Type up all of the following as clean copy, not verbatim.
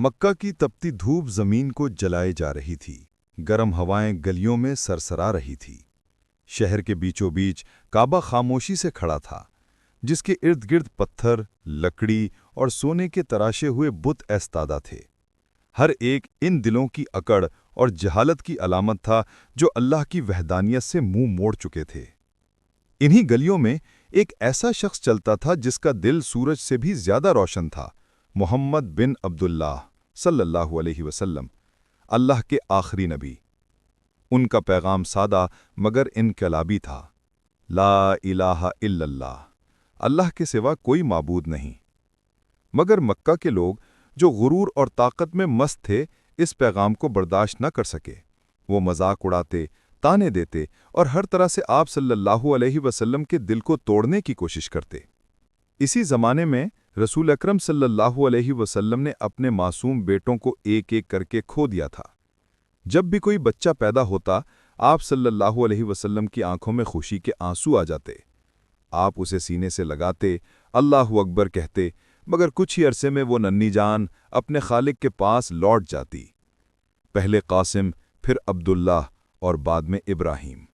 मक्का की तपती धूप जमीन को जलाए जा रही थी। गर्म हवाएं गलियों में सरसरा रही थी। शहर के बीचों बीच काबा खामोशी से खड़ा था, जिसके इर्द गिर्द पत्थर, लकड़ी और सोने के तराशे हुए बुत ऐस्तादा थे। हर एक इन दिलों की अकड़ और जहालत की अलामत था, जो अल्लाह की वहदानियत से मुंह मोड़ चुके थे। इन्हीं गलियों में एक ऐसा शख्स चलता था जिसका दिल सूरज से भी ज्यादा रोशन था। मोहम्मद बिन अब्दुल्लाह सल्लल्लाहु अलैहि वसल्लम, अल्लाह के आखिरी नबी। उनका पैगाम सादा मगर इनकलाबी था। ला इलाहा इल्लल्लाह, अल्लाह के सिवा कोई माबूद नहीं। मगर मक्का के लोग, जो गुरूर और ताकत में मस्त थे, इस पैगाम को बर्दाश्त न कर सके। वो मजाक उड़ाते, ताने देते और हर तरह से आप सल्लल्लाहु अलैहि वसल्लम के दिल को तोड़ने की कोशिश करते। इसी ज़माने में रसूल अकरम सल्लल्लाहु अलैहि वसल्लम ने अपने मासूम बेटों को एक एक करके खो दिया था। जब भी कोई बच्चा पैदा होता, आप सल्लल्लाहु अलैहि वसल्लम की आंखों में खुशी के आंसू आ जाते। आप उसे सीने से लगाते, अल्लाहु अकबर कहते, मगर कुछ ही अरसे में वो नन्ही जान अपने खालिक के पास लौट जाती। पहले कासिम, फिर अब्दुल्लाह और बाद में इब्राहीम।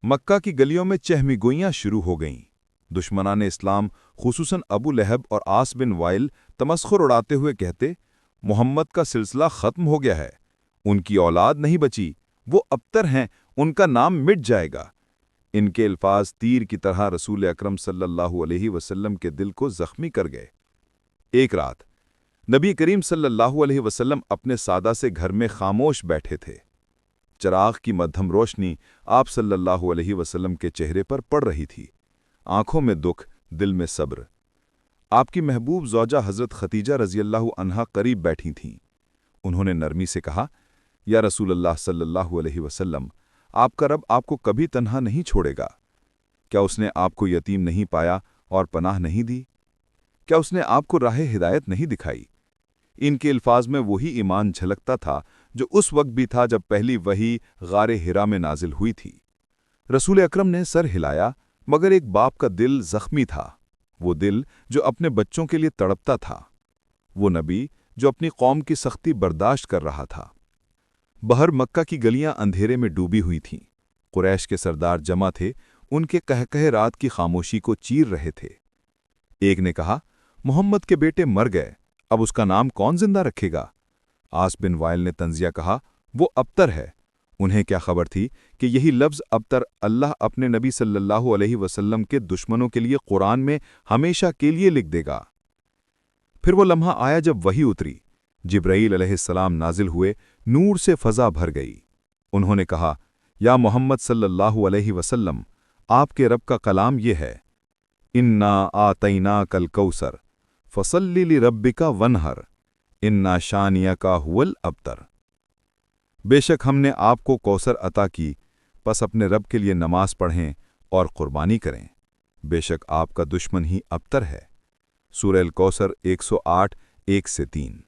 मक्का की गलियों में चहमीगोइयां शुरू हो गईं। दुश्मनान इस्लाम, खुसूसन अबू लहब और आस बिन वाइल, तमस्खुर उड़ाते हुए कहते, मोहम्मद का सिलसिला खत्म हो गया है, उनकी औलाद नहीं बची, वो अबतर हैं, उनका नाम मिट जाएगा। इनके अल्फाज तीर की तरह रसूल अकरम सल्लल्लाहु अलैहि वसल्लम के दिल को जख्मी कर गए। एक रात नबी करीम सल्लल्लाहु अलैहि वसल्लम अपने सादा से घर में खामोश बैठे थे। चिराग की मध्यम रोशनी आप सल्लल्लाहु अलैहि वसल्लम के चेहरे पर पड़ रही थी। आंखों में दुख, दिल में सब्र। आपकी महबूब ज़ौजा हज़रत खतीजा रज़ियल्लाहु अन्हा करीब बैठी थीं। उन्होंने नरमी से कहा, या रसूलल्लाह सल्लल्लाहु अलैहि वसल्लम, आपका रब आपको कभी तन्हा नहीं छोड़ेगा। क्या उसने आपको यतीम नहीं पाया और पनाह नहीं दी? क्या उसने आपको राह हिदायत नहीं दिखाई? इनके अल्फाज में वही ईमान झलकता था जो उस वक्त भी था जब पहली वही गारे हिरा में नाजिल हुई थी। रसूल अकरम ने सर हिलाया, मगर एक बाप का दिल जख्मी था। वो दिल जो अपने बच्चों के लिए तड़पता था। वो नबी जो अपनी कौम की सख्ती बर्दाश्त कर रहा था। बहर मक्का की गलियां अंधेरे में डूबी हुई थीं। कुरैश के सरदार जमा थे, उनके कहकहे रात की खामोशी को चीर रहे थे। एक ने कहा, मोहम्मद के बेटे मर गए, अब उसका नाम कौन जिंदा रखेगा? आस बिन वाइल ने तंजिया कहा, वो अबतर है। उन्हें क्या खबर थी कि यही लफ्ज़ अबतर अल्लाह अपने नबी सल्लल्लाहु अलैहि वसल्लम के दुश्मनों के लिए कुरान में हमेशा के लिए लिख देगा। फिर वो लम्हा आया जब वही उतरी। जिब्राईल अलैहिस्सलाम नाजिल हुए, नूर से फजा भर गई। उन्होंने कहा, या मोहम्मद सल्लल्लाहु अलैहि वसल्लम, आपके रब का कलाम ये है, इन्ना आतैना कल कौसर फसल्लि लिरब्बिका वनहर इन्ना शानिया का हुवल अबतर। बेशक हमने आपको कौसर अता की, बस अपने रब के लिए नमाज पढ़ें और कुर्बानी करें। बेशक आपका दुश्मन ही अबतर है। सूरह अल-कौसर 108, 1-3।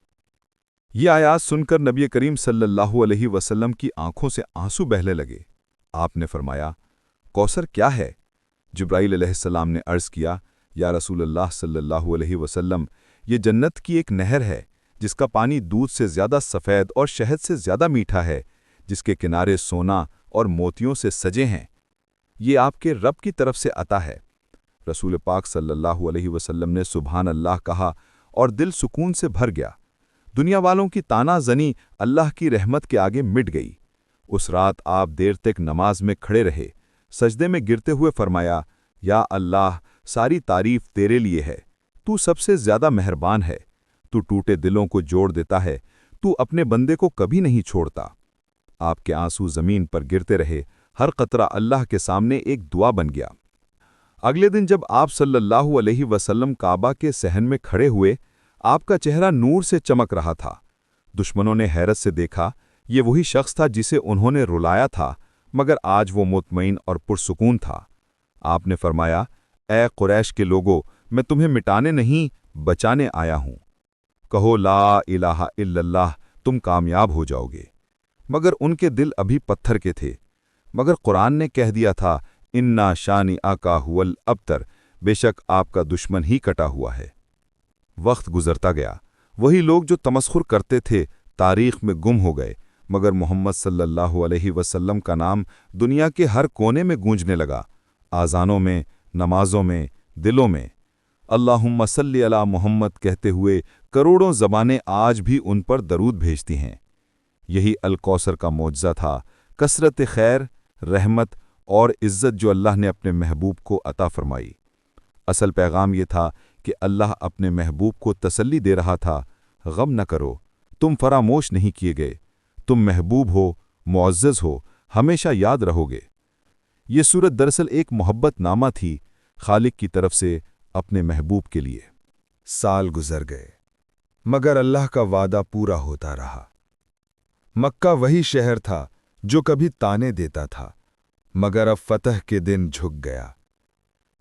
ये आयात सुनकर नबी करीम सल्लल्लाहु अलैहि वसल्लम की आंखों से आंसू बहने लगे। आपने फरमाया, कौसर क्या है? जिब्राईल अलैहिस्सलाम ने अर्ज़ किया, या रसूलल्लाह सल्लल्लाहु अलैहि वसल्लम, ये जन्नत की एक नहर है जिसका पानी दूध से ज्यादा सफ़ेद और शहद से ज्यादा मीठा है, जिसके किनारे सोना और मोतियों से सजे हैं। ये आपके रब की तरफ से अता है। रसूल पाक सल्लल्लाहु अलैहि वसल्लम ने सुभान अल्लाह कहा और दिल सुकून से भर गया। दुनिया वालों की ताना जनी अल्लाह की रहमत के आगे मिट गई। उस रात आप देर तक नमाज में खड़े रहे। सजदे में गिरते हुए फरमाया, या अल्लाह, सारी तारीफ तेरे लिए है, तू सबसे ज्यादा मेहरबान है, तू टूटे दिलों को जोड़ देता है, तू अपने बंदे को कभी नहीं छोड़ता। आपके आंसू जमीन पर गिरते रहे, हर कतरा अल्लाह के सामने एक दुआ बन गया। अगले दिन जब आप सल्लल्लाहु अलैहि वसल्लम काबा के सहन में खड़े हुए, आपका चेहरा नूर से चमक रहा था। दुश्मनों ने हैरत से देखा, ये वही शख्स था जिसे उन्होंने रुलाया था, मगर आज वो मुतमईन और पुरसुकून था। आपने फरमाया, ए कुरैश के लोगों, मैं तुम्हें मिटाने नहीं बचाने आया हूं। कहो ला इलाहा इल्लल्लाह, तुम कामयाब हो जाओगे। मगर उनके दिल अभी पत्थर के थे। मगर कुरान ने कह दिया था, इन्ना शानी आका हुवल अबतर, बेशक आपका दुश्मन ही कटा हुआ है। वक्त गुजरता गया। वही लोग जो तमस्खुर करते थे तारीख में गुम हो गए, मगर मोहम्मद सल्लल्लाहु अलैहि वसल्लम का नाम दुनिया के हर कोने में गूंजने लगा, आज़ानों में, नमाजों में, दिलों में। अल्लाहुम्मा सल्ली अला मोहम्मद कहते हुए करोड़ों ज़बानें आज भी उन पर दरूद भेजती हैं। यही अल कौसर का मौजज़ा था, कसरत खैर, रहमत और इज़्ज़त जो अल्लाह ने अपने महबूब को अता फरमाई। असल पैगाम ये था कि अल्लाह अपने महबूब को तसल्ली दे रहा था, गम न करो, तुम फरामोश नहीं किए गए, तुम महबूब हो, मुअज़्ज़ज़ हो, हमेशा याद रहोगे। ये सूरत दरअसल एक मोहब्बत नामा थी खालिक की तरफ से अपने महबूब के लिए। साल गुजर गए, मगर अल्लाह का वादा पूरा होता रहा। मक्का वही शहर था जो कभी ताने देता था, मगर अब फतह के दिन झुक गया।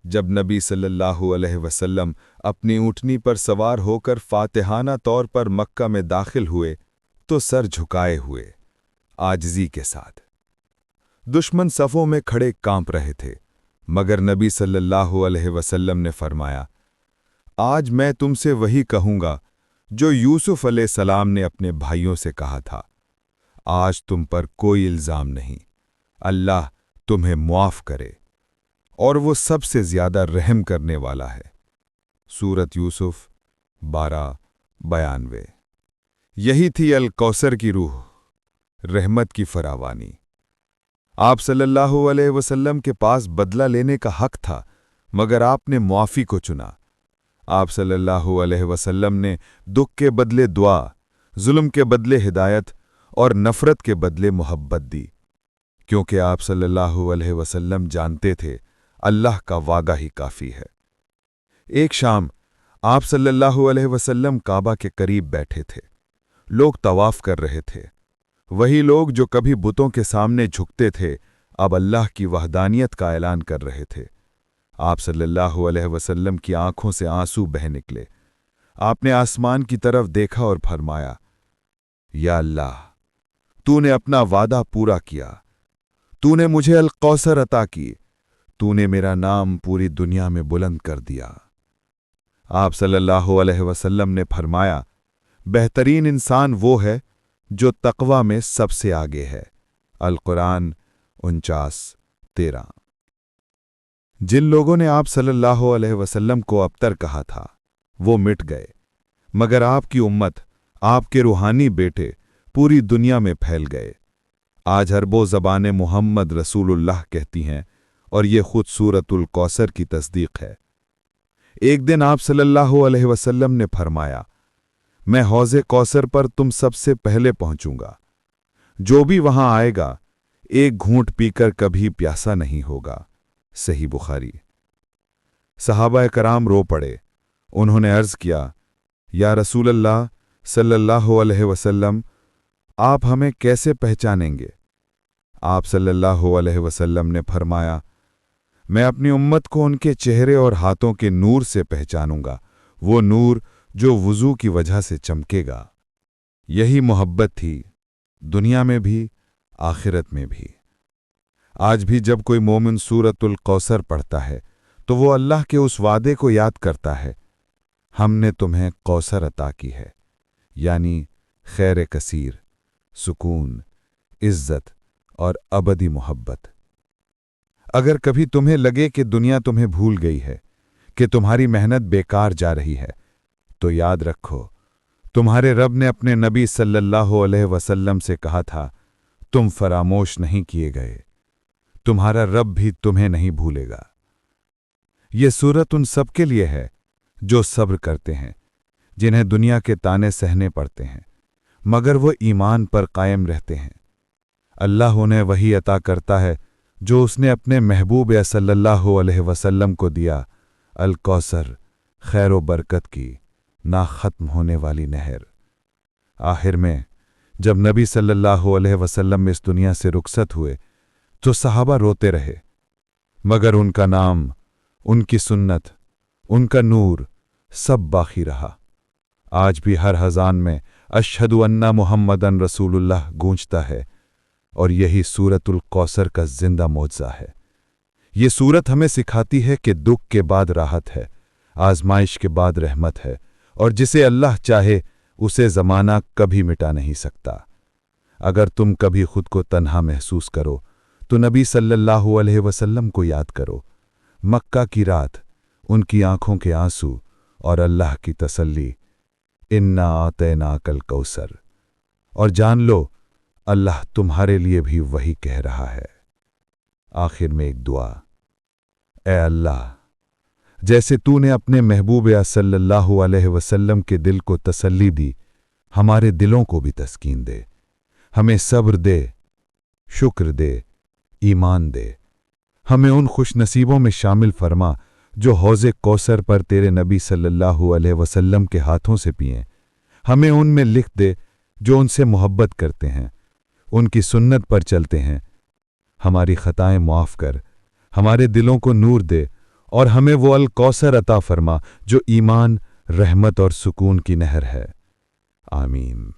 जब नबी सल्लल्लाहु अलैहि वसल्लम अपनी ऊँटनी पर सवार होकर फातिहाना तौर पर मक्का में दाखिल हुए तो सर झुकाए हुए, आजिज़ी के साथ। दुश्मन सफ़ों में खड़े कांप रहे थे, मगर नबी सल्लल्लाहु अलैहि वसल्लम ने फरमाया, आज मैं तुमसे वही कहूँगा जो यूसुफ अलैहिस्सलाम ने अपने भाइयों से कहा था, आज तुम पर कोई इल्ज़ाम नहीं, अल्लाह तुम्हें मुआफ़ करे और वो सबसे ज़्यादा रहम करने वाला है। सूरत यूसुफ 12:92। यही थी अल कौसर की रूह, रहमत की फरावानी। आप सल्लल्लाहु अलैहि वसल्लम के पास बदला लेने का हक था, मगर आपने मुआफ़ी को चुना। आप सल्लल्लाहु अलैहि वसल्लम ने दुख के बदले दुआ, जुल्म के बदले हिदायत और नफ़रत के बदले मोहब्बत दी, क्योंकि आप सल्लल्लाहु अलैहि वसल्लम जानते थे अल्लाह का वादा ही काफ़ी है। एक शाम आप सल्लल्लाहु अलैहि वसल्लम काबा के करीब बैठे थे। लोग तवाफ़ कर रहे थे। वही लोग जो कभी बुतों के सामने झुकते थे, अब अल्लाह की वहदानियत का ऐलान कर रहे थे। आप सल्लल्लाहु अलैहि वसल्लम की आंखों से आंसू बह निकले। आपने आसमान की तरफ देखा और फरमाया, या अल्लाह, तूने अपना वादा पूरा किया, तूने मुझे अल कौसर अता की, तूने मेरा नाम पूरी दुनिया में बुलंद कर दिया। आप सल्लल्लाहु अलैहि वसल्लम ने फरमाया, बेहतरीन इंसान वो है जो तक़वा में सबसे आगे है। अल कुरान 49:13। जिन लोगों ने आप सल्लल्लाहु अलैहि वसल्लम को अबतर कहा था, वो मिट गए, मगर आपकी उम्मत, आपके रूहानी बेटे पूरी दुनिया में फैल गए। आज अरबों ज़बानें मुहम्मद रसूलुल्लाह कहती हैं, और ये खुद सूरतुल कौसर की तस्दीक है। एक दिन आप सल्लल्लाहु अलैहि वसल्लम ने फरमाया, मैं हौज़े कौसर पर तुम सबसे पहले पहुंचूंगा। जो भी वहां आएगा, एक घूंट पीकर कभी प्यासा नहीं होगा। सही बुखारी। सहाबा कराम रो पड़े। उन्होंने अर्ज़ किया, या रसूलल्लाह सल्लल्लाहु अलैहि वसल्लम, आप हमें कैसे पहचानेंगे? आप सल्लल्लाहु अलैहि वसल्लम ने फरमाया, मैं अपनी उम्मत को उनके चेहरे और हाथों के नूर से पहचानूंगा, वो नूर जो वुज़ू की वजह से चमकेगा। यही मोहब्बत थी, दुनिया में भी, आखिरत में भी। आज भी जब कोई मोमिन सूरतुल कौसर पढ़ता है तो वो अल्लाह के उस वादे को याद करता है, हमने तुम्हें कौसर अता की है, यानी खैर कसीर, सुकून, इज्जत और अबदी मोहब्बत। अगर कभी तुम्हें लगे कि दुनिया तुम्हें भूल गई है, कि तुम्हारी मेहनत बेकार जा रही है, तो याद रखो, तुम्हारे रब ने अपने नबी सल्लल्लाहु अलैहि वसल्लम से कहा था, तुम फरामोश नहीं किए गए, तुम्हारा रब भी तुम्हें नहीं भूलेगा। ये सूरत उन सब के लिए है जो सब्र करते हैं, जिन्हें दुनिया के ताने सहने पड़ते हैं, मगर वो ईमान पर कायम रहते हैं। अल्लाह उन्हें वही अता करता है जो उसने अपने महबूब सल्लल्लाहु अलैहि वसल्लम को दिया, अल कौसर, खैर व बरकत की ना ख़त्म होने वाली नहर। आखिर में जब नबी सल्लल्लाहु अलैहि वसल्लम इस दुनिया से रुखसत हुए तो सहाबा रोते रहे, मगर उनका नाम, उनकी सुन्नत, उनका नूर सब बाकी रहा। आज भी हर अज़ान में अशहदु अन्ना मुहम्मदन रसूलुल्लाह गूंजता है, और यही सूरतुल कौसर का जिंदा मौजज़ा है। ये सूरत हमें सिखाती है कि दुख के बाद राहत है, आजमाइश के बाद रहमत है, और जिसे अल्लाह चाहे उसे ज़माना कभी मिटा नहीं सकता। अगर तुम कभी खुद को तन्हा महसूस करो तो नबी सल्लल्लाहु अलैहि वसल्लम को याद करो। मक्का की रात, उनकी आंखों के आंसू और अल्लाह की तसल्ली, इन्ना आतैनाकल कौसर। और जान लो, अल्लाह तुम्हारे लिए भी वही कह रहा है। आखिर में एक दुआ, ए अल्लाह, जैसे तूने अपने महबूब सल्लल्लाहु अलैहि वसल्लम के दिल को तसल्ली दी, हमारे दिलों को भी तस्कीन दे। हमें सब्र दे, शुक्र दे, ईमान दे। हमें उन खुशनसीबों में शामिल फरमा जो हौज़े कौसर पर तेरे नबी सल्लल्लाहु अलैहि वसल्लम के हाथों से पिएं। हमें उनमें लिख दे जो उनसे मोहब्बत करते हैं, उनकी सुन्नत पर चलते हैं। हमारी खताएं मुआफ़ कर, हमारे दिलों को नूर दे और हमें वो अल कौसर अता फरमा जो ईमान, रहमत और सुकून की नहर है। आमीन।